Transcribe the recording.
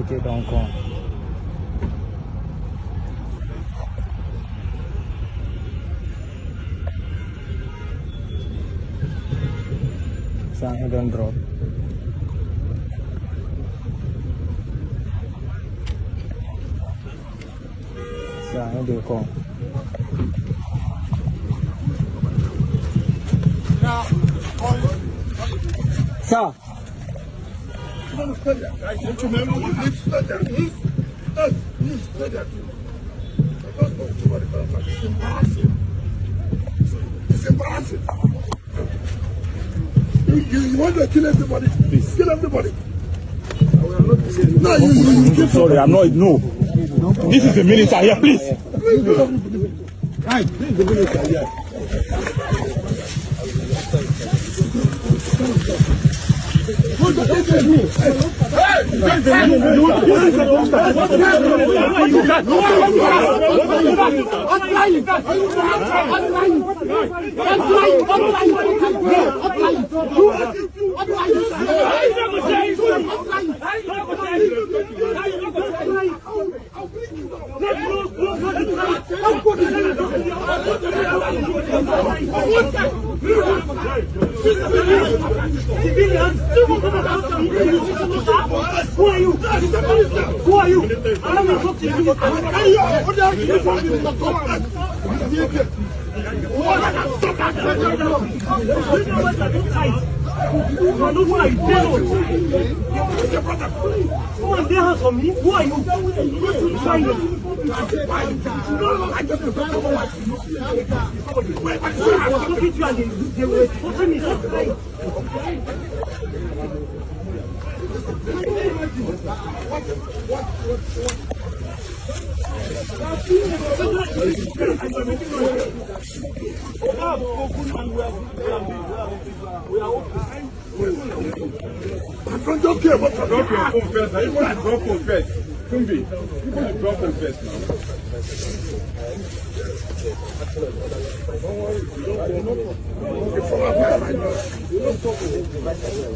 était donc ça est un drop. Ça est des cons. Ça. It's embarrassing. You want to kill everybody? Please kill everybody. No, you sorry, I'm not. No. This is the minister here, please. Right, this is the minister here. Who are you? Who are you? I don't talk to you. Who are you? I don't care what you Drop your phone first. You want to drop phone first. Kumbi, you want to drop phone first now. don't